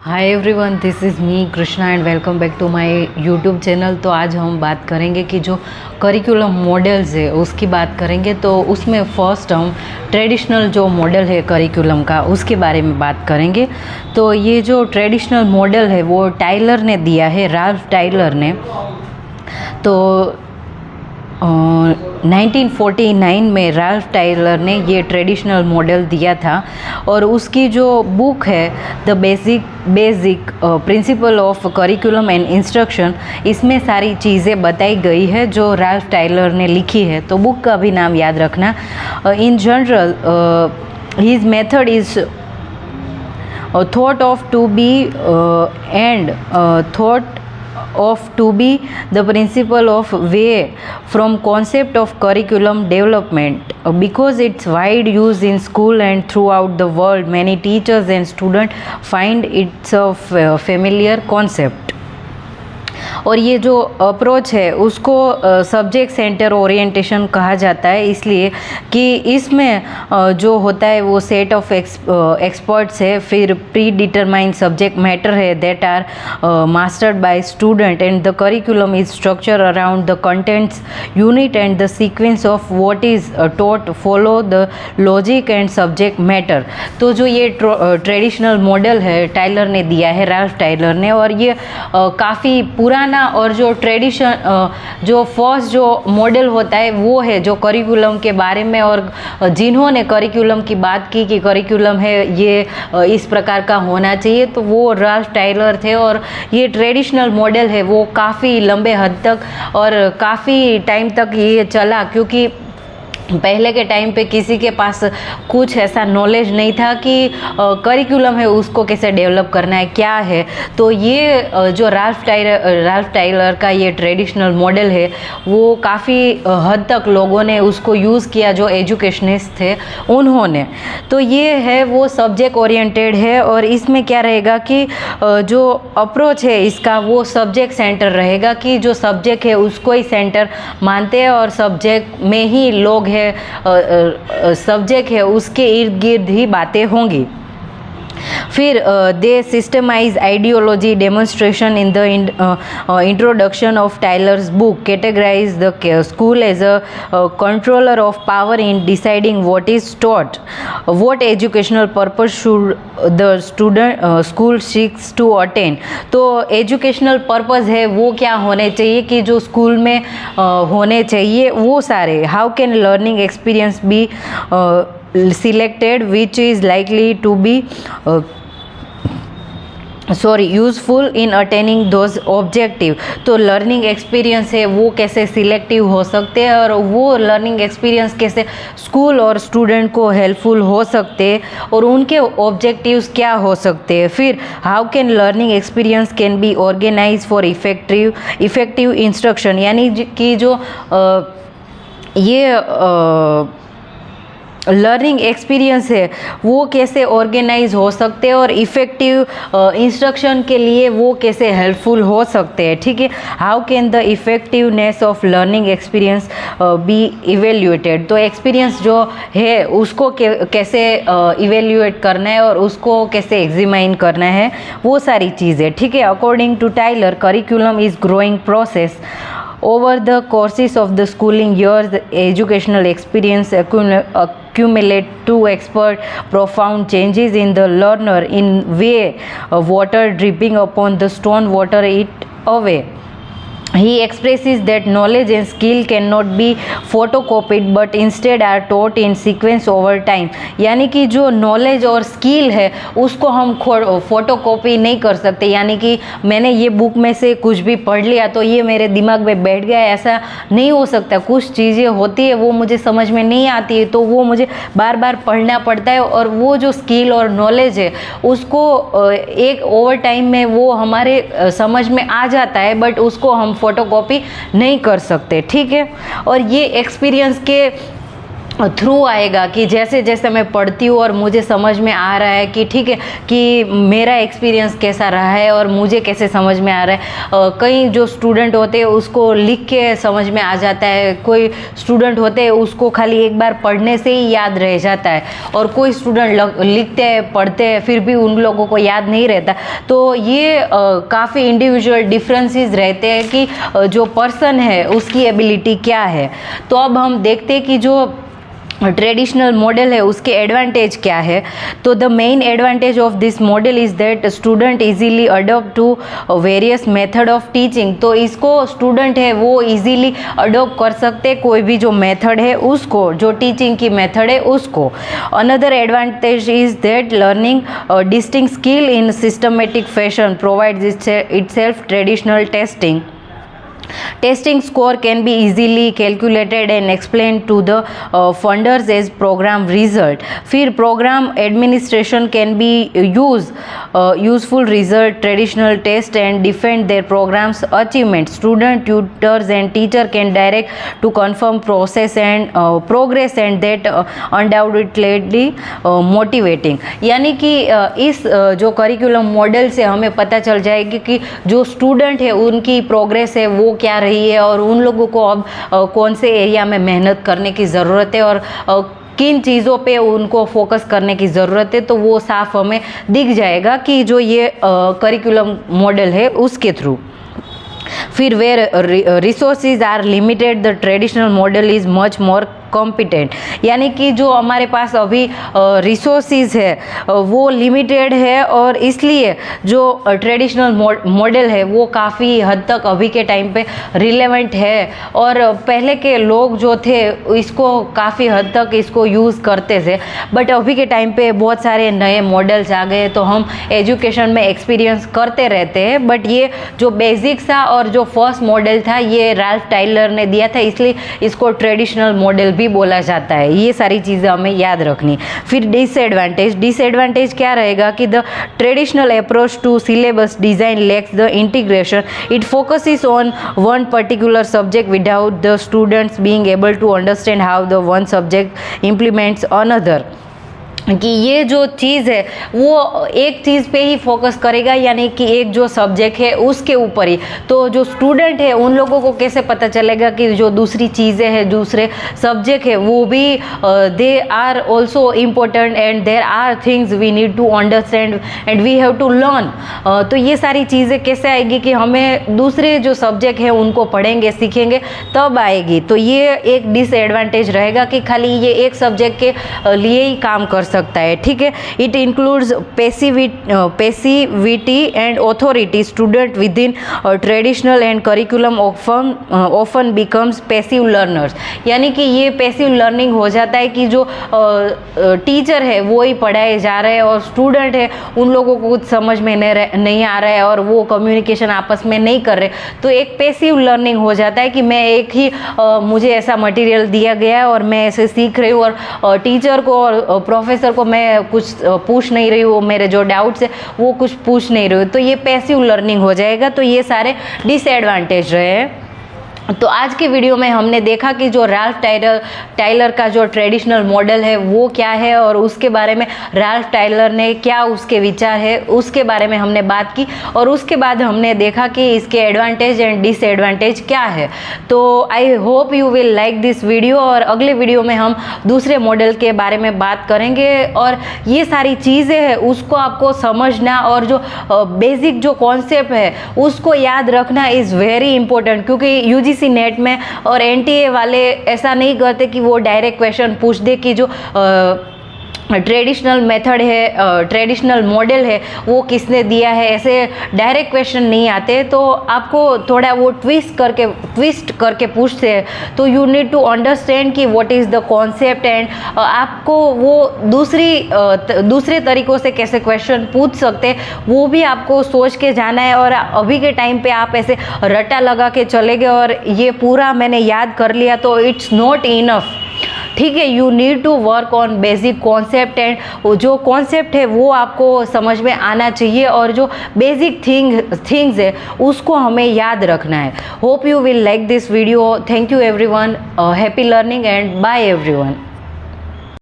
Hi everyone, this is me Krishna and welcome back to my YouTube channel. तो आज हम बात करेंगे कि जो करिकुलम मॉडल्स है उसकी बात करेंगे। तो उसमें फर्स्ट हम ट्रेडिशनल जो मॉडल है करिकुलम का उसके बारे में बात करेंगे। तो ये जो ट्रेडिशनल मॉडल है वो टाइलर ने दिया है, राल्फ टाइलर ने। तो 1949 में राल्फ टाइलर ने ये ट्रेडिशनल मॉडल दिया था और उसकी जो बुक है the basic principle of curriculum and instruction, इसमें सारी चीज़ें बताई गई है जो राल्फ टाइलर ने लिखी है। तो बुक का भी नाम याद रखना। In general his method is thought of to be thought of to be the principle of way from concept of curriculum development. Because its wide use in school and throughout the world, many teachers and students find it's a familiar concept. और ये जो approach है उसको subject centre orientation कहा जाता है, इसलिए कि इसमें जो होता है वो सेट ऑफ एक्सपर्ट्स है, फिर प्री डिटरमाइंड सब्जेक्ट मैटर है that are mastered by student and the curriculum is structure around the contents unit and the sequence of what is taught follow the logic and subject matter. तो जो ये traditional model है Tyler ने दिया है, Ralph Tyler ने, और ये काफ़ी पुराना और जो ट्रेडिशन जो फर्स्ट जो मॉडल होता है वो है जो करिकुलम के बारे में, और जिन्होंने करिकुलम की बात की कि करिकुलम है ये इस प्रकार का होना चाहिए, तो वो राल्फ टाइलर थे। और ये ट्रेडिशनल मॉडल है वो काफ़ी लंबे हद तक और काफ़ी टाइम तक ये चला, क्योंकि पहले के टाइम पे किसी के पास कुछ ऐसा नॉलेज नहीं था कि करिकुलम है उसको कैसे डेवलप करना है, क्या है। तो ये जो राल्फ टाइलर का ये ट्रेडिशनल मॉडल है वो काफ़ी हद तक लोगों ने उसको यूज़ किया, जो एजुकेशनिस्ट थे उन्होंने। तो ये है वो सब्जेक्ट ओरिएंटेड है, और इसमें क्या रहेगा कि जो अप्रोच है इसका वो सब्जेक्ट सेंटर रहेगा, कि जो सब्जेक्ट है उसको ही सेंटर मानते हैं और सब्जेक्ट में ही लोग सब्जेक्ट है उसके इर्द गिर्द ही बातें होंगी। फिर they systemise ideology demonstration in the introduction of Tylor's book categorise the school as a controller of power in deciding what is taught, what educational purpose should the student school seeks to attain. तो educational purpose है वो क्या होने चाहिए कि जो school में होने चाहिए वो सारे। How can learning experience be selected which is likely to be useful in attaining those objective. तो लर्निंग एक्सपीरियंस है वो कैसे सिलेक्टिव हो सकते हैं और वो लर्निंग एक्सपीरियंस कैसे स्कूल और स्टूडेंट को हेल्पफुल हो सकते हैं और उनके ऑब्जेक्टिव्स क्या हो सकते हैं। फिर how can learning experience can be organize for effective instruction, यानी कि जो ये लर्निंग एक्सपीरियंस है वो कैसे ऑर्गेनाइज हो सकते हैं और इफ़ेक्टिव इंस्ट्रक्शन के लिए वो कैसे हेल्पफुल हो सकते हैं। ठीक है, how can the effectiveness of learning experience be evaluated. तो एक्सपीरियंस जो है उसको कैसे इवेल्यूएट करना है और उसको कैसे एग्जामिन करना है, वो सारी चीज़ें। ठीक है, according to Tyler curriculum is growing process. Over the courses of the schooling years, the educational experience accumulate to expert profound changes in the learner in way water dripping upon the stone water it away. He expresses that knowledge and skill cannot be photocopied but instead are taught in sequence over time. यानी कि जो knowledge और skill है उसको हम photocopy नहीं कर सकते, यानी कि मैंने ये बुक में से कुछ भी पढ़ लिया तो ये मेरे दिमाग में बैठ गया, ऐसा नहीं हो सकता। कुछ चीज़ें होती है वो मुझे समझ में नहीं आती है तो वो मुझे बार बार पढ़ना पड़ता है, और वो जो स्किल और नॉलेज है उसको एक ओवर टाइम में वो हमारे समझ में आ जाता है, बट उसको हम फोटोकॉपी नहीं कर सकते। ठीक है, और ये एक्सपीरियंस के थ्रू आएगा कि जैसे जैसे मैं पढ़ती हूँ और मुझे समझ में आ रहा है कि ठीक है कि मेरा एक्सपीरियंस कैसा रहा है और मुझे कैसे समझ में आ रहा है। कई जो स्टूडेंट होते हैं उसको लिख के समझ में आ जाता है, कोई स्टूडेंट होते हैं उसको खाली एक बार पढ़ने से ही याद रह जाता है, और कोई स्टूडेंट लिखते हैं पढ़ते हैं फिर भी उन लोगों को याद नहीं रहता। तो ये काफ़ी इंडिविजुअल डिफरेंसेस रहते हैं कि जो पर्सन है उसकी एबिलिटी क्या है। तो अब हम देखते हैं कि जो ट्रेडिशनल मॉडल है उसके एडवांटेज क्या है। तो the main advantage of this model is that student easily adopt to various method of teaching. तो इसको स्टूडेंट है वो इजीली अडॉप्ट कर सकते हैं कोई भी जो मेथड है उसको, जो टीचिंग की मेथड है उसको। Another advantage is that learning distinct skill in systematic fashion provides itself traditional testing. Testing score can be easily calculated and explained to the funders as program result. फिर program administration can be useful result, traditional test and defend their program's achievement. Student, tutors and teacher can direct to confirm process and progress and that undoubtedly motivating. यानी कि इस जो curriculum model से हमें पता चल जाएगी कि जो स्टूडेंट है उनकी प्रोग्रेस है वो क्या रही है और उन लोगों को अब कौन से एरिया में मेहनत करने की ज़रूरत है और किन चीज़ों पे उनको फोकस करने की ज़रूरत है। तो वो साफ हमें दिख जाएगा कि जो ये करिकुलम मॉडल है उसके थ्रू। फिर where resources are limited the traditional model is much more competent. यानी कि जो हमारे पास अभी रिसोर्सेज है वो लिमिटेड है और इसलिए जो ट्रेडिशनल मॉडल है वो काफ़ी हद तक अभी के टाइम पे रिलेवेंट है। और पहले के लोग जो थे इसको काफ़ी हद तक इसको यूज़ करते थे, बट अभी के टाइम पे बहुत सारे नए मॉडल्स आ गए तो हम एजुकेशन में एक्सपीरियंस करते रहते हैं। बट ये जो बेसिक्स था और जो फर्स्ट मॉडल था ये राल्फ टाइलर ने दिया था, इसलिए इसको ट्रेडिशनल मॉडल भी बोला जाता है। ये सारी चीज़ें हमें याद रखनी। फिर डिसएडवांटेज क्या रहेगा कि the traditional approach to syllabus design lacks the integration. It focuses on one particular subject without the students being able to understand how the one subject implements another. कि ये जो चीज़ है वो एक चीज़ पे ही फोकस करेगा, यानी कि एक जो सब्जेक्ट है उसके ऊपर ही। तो जो स्टूडेंट है उन लोगों को कैसे पता चलेगा कि जो दूसरी चीज़ें हैं दूसरे सब्जेक्ट है वो भी they are also important and there are things we need to understand and we have to learn. तो ये सारी चीज़ें कैसे आएगी कि हमें दूसरे जो सब्जेक्ट है उनको पढ़ेंगे सीखेंगे तब आएगी। तो ये एक डिसएडवांटेज रहेगा कि खाली ये एक सब्जेक्ट के लिए ही काम कर सकता है। ठीक है, it includes passivity and authority. Student with in traditional and curriculum often becomes passive learners. यानी कि ये पैसिव लर्निंग हो जाता है कि जो टीचर है वो ही पढ़ाए जा रहे हैं और स्टूडेंट है उन लोगों को कुछ समझ में नहीं आ रहा है और वो कम्युनिकेशन आपस में नहीं कर रहे। तो एक पैसिव लर्निंग हो जाता है कि मैं एक ही मुझे ऐसा मटेरियल दिया गया है और मैं ऐसे सीख रही हूँ और टीचर को और प्रोफेसर को मैं कुछ पूछ नहीं रही हूँ, मेरे जो डाउट्स है वो कुछ पूछ नहीं रही हूँ। तो ये पैसिव लर्निंग हो जाएगा। तो ये सारे डिसएडवांटेज रहे हैं। तो आज के वीडियो में हमने देखा कि जो राल्फ टाइलर का जो ट्रेडिशनल मॉडल है वो क्या है और उसके बारे में राल्फ टाइलर ने क्या उसके विचार है उसके बारे में हमने बात की, और उसके बाद हमने देखा कि इसके एडवांटेज एंड डिसएडवांटेज क्या है। तो I hope you will like this video, और अगले वीडियो में हम दूसरे मॉडल के बारे में बात करेंगे। और ये सारी चीज़ें हैं उसको आपको समझना और जो बेसिक जो कॉन्सेप्ट है उसको याद रखना इज़ वेरी इंपॉर्टेंट, क्योंकि यूजीसी नेट में और एनटीए वाले ऐसा नहीं करते कि वो डायरेक्ट क्वेश्चन पूछ दे कि जो ट्रेडिशनल मेथड है ट्रेडिशनल मॉडल है वो किसने दिया है, ऐसे डायरेक्ट क्वेश्चन नहीं आते। तो आपको थोड़ा वो ट्विस्ट करके पूछते हैं। तो यू नीड टू अंडरस्टैंड कि what is the concept and आपको वो दूसरे तरीक़ों से कैसे क्वेश्चन पूछ सकते हैं वो भी आपको सोच के जाना है। और अभी के टाइम पे आप ऐसे रट्टा लगा के चले गए और ये पूरा मैंने याद कर लिया तो इट्स नॉट इनफ। ठीक है, you need to work on basic concept and जो कॉन्सेप्ट है वो आपको समझ में आना चाहिए और जो बेसिक थिंग्स है उसको हमें याद रखना है। Hope you will like this video. Thank you everyone, happy learning and bye everyone.